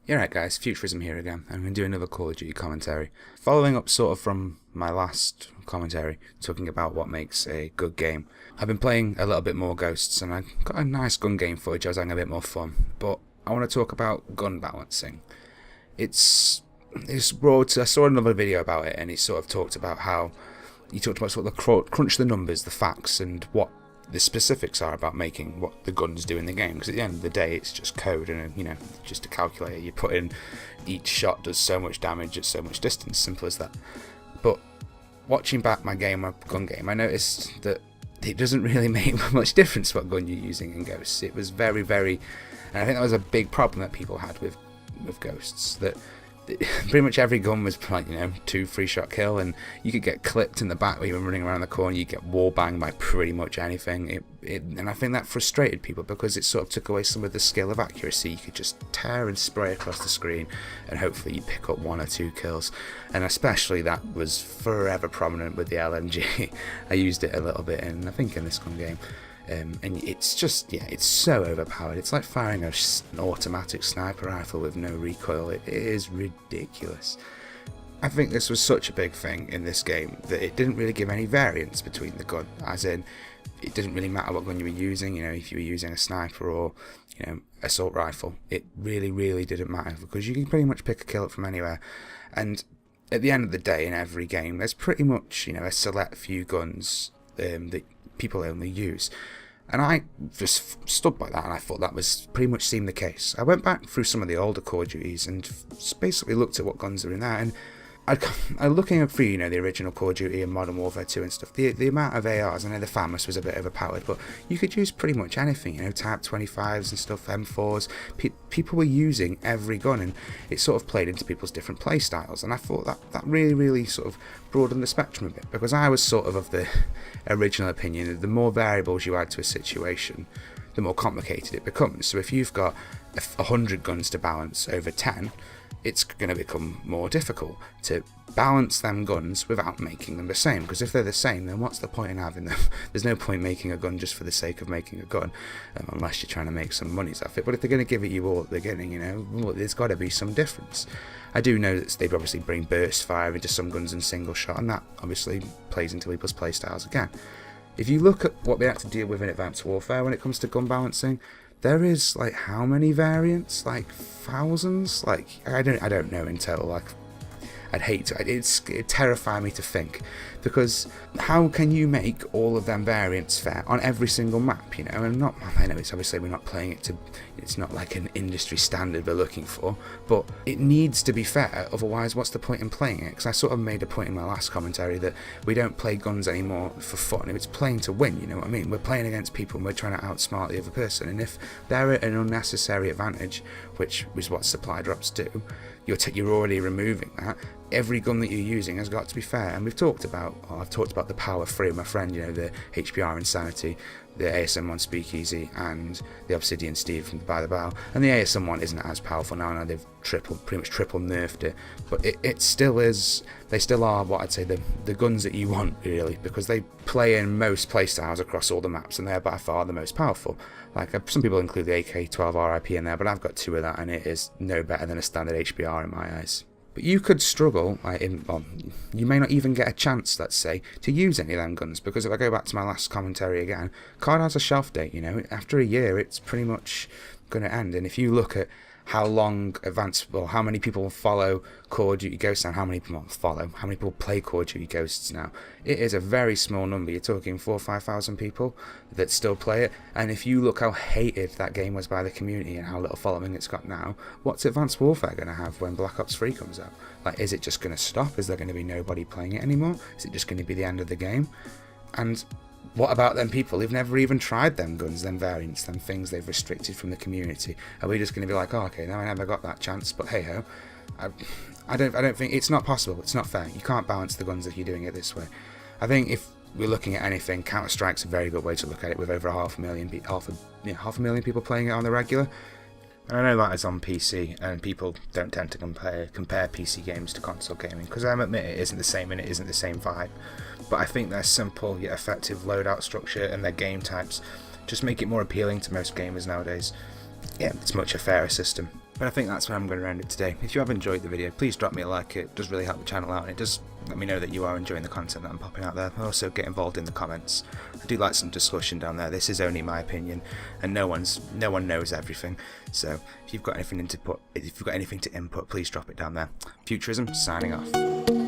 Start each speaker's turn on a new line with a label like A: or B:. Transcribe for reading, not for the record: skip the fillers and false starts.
A: Yeah, right, guys, Futurism here again. I'm going to do another Call of Duty commentary. Following up sort of from my last commentary, talking about what makes a good game. I've been playing a little bit more Ghosts, and I got a nice gun game footage. I was having a bit more fun. But I want to talk about gun balancing. It's broad. I saw another video about it, and he sort of talked about how he talked about sort of the crunch the numbers, the facts, and what the specifics are about making what the guns do in the game. Because at the end of the day, it's just code, and just a calculator. You put in each shot does so much damage at so much distance. Simple as that. But watching back my gun game, I noticed that it doesn't really make much difference what gun you're using in Ghosts. It was very, very, and I think that was a big problem that people had with Ghosts. That pretty much every gun was like 2-3 shot kill, and you could get clipped in the back when you were running around the corner. You get wall banged by pretty much anything. And I think that frustrated people because it sort of took away some of the skill of accuracy. You could just tear and spray across the screen, and hopefully you pick up 1 or 2 kills. And especially that was forever prominent with the LMG. I used it a little bit, I think in this gun game. And it's just, it's so overpowered. It's like firing an automatic sniper rifle with no recoil. It is ridiculous. I think this was such a big thing in this game that it didn't really give any variance between the gun, as in it didn't really matter what gun you were using. If you were using a sniper or assault rifle, it really didn't matter because you can pretty much pick a kill up from anywhere. And at the end of the day, in every game, there's pretty much a select few guns that people only use. And I just stood by that, and I thought that was pretty much seemed the case. I went back through some of the older Call of Duties and basically looked at what guns are in there, and I looking up through the original Call of Duty and Modern Warfare 2 and stuff. The amount of ARs, I know the FAMAS was a bit overpowered, but you could use pretty much anything. Type 25s and stuff, M4s. People were using every gun, and it sort of played into people's different play styles. And I thought that really sort of broadened the spectrum a bit, because I was sort of the original opinion that the more variables you add to a situation, the more complicated it becomes. So if you've got 100 guns to balance over 10, it's going to become more difficult to balance them guns without making them the same. Because if they're the same, then what's the point in having them? There's no point making a gun just for the sake of making a gun, unless you're trying to make some money off it. But if they're going to give it you all at the beginning, well, there's got to be some difference. I do know that they'd obviously bring burst fire into some guns and single shot, and that obviously plays into people's play styles again. If you look at what they had to deal with in Advanced Warfare when it comes to gun balancing, there is like how many variants? Like thousands? Like I don't know in total. Like I'd hate to. It'd terrify me to think, because how can you make all of them variants fair on every single map? And not. I know it's obviously we're not playing it to. It's not like an industry standard we're looking for, but it needs to be fair. Otherwise, what's the point in playing it? Because I sort of made a point in my last commentary that we don't play guns anymore for fun. It's playing to win. You know what I mean? We're playing against people and we're trying to outsmart the other person. And if they're at an unnecessary advantage, which is what supply drops do, you're already removing that. Every gun that you're using has got to be fair. And I've talked about the Power 3 of my friend, the HBR Insanity, the ASM1 Speakeasy, and the Obsidian Steve from By the Bow. And the ASM1 isn't as powerful now they've pretty much triple nerfed it. But it still is, they still are what I'd say the guns that you want, really, because they play in most playstyles across all the maps, and they're by far the most powerful. Like some people include the AK-12 RIP in there, but I've got 2 of that, and it is no better than a standard HBR in my eyes. But you could struggle, you may not even get a chance, let's say, to use any of them guns, because if I go back to my last commentary again, COD has a shelf date, after a year it's pretty much going to end. And if you look at how many people follow Call of Duty Ghosts and how many people play Call of Duty Ghosts now, it is a very small number. You're talking 4,000 or 5,000 people that still play it. And if you look how hated that game was by the community and how little following it's got now, what's Advanced Warfare going to have when Black Ops 3 comes out? Like, is it just going to stop? Is there going to be nobody playing it anymore? Is it just going to be the end of the game? And what about them people who've never even tried them guns, them variants, them things they've restricted from the community? Are we just going to be like, oh, okay, now I never got that chance, but hey ho. I don't think it's not possible. It's not fair. You can't balance the guns if you're doing it this way. I think if we're looking at anything, Counter-Strike's a very good way to look at it, with over half a million people playing it on the regular. And I know that is on PC, and people don't tend to compare PC games to console gaming, because I admit it isn't the same and it isn't the same vibe. But I think their simple yet effective loadout structure and their game types just make it more appealing to most gamers nowadays. Yeah, it's much a fairer system. But I think that's where I'm going to end it today. If you have enjoyed the video, please drop me a like. It does really help the channel out, and it does let me know that you are enjoying the content that I'm popping out there. Also, get involved in the comments. I do like some discussion down there. This is only my opinion, and no one knows everything. So if you've got anything to input, please drop it down there. Futurism signing off.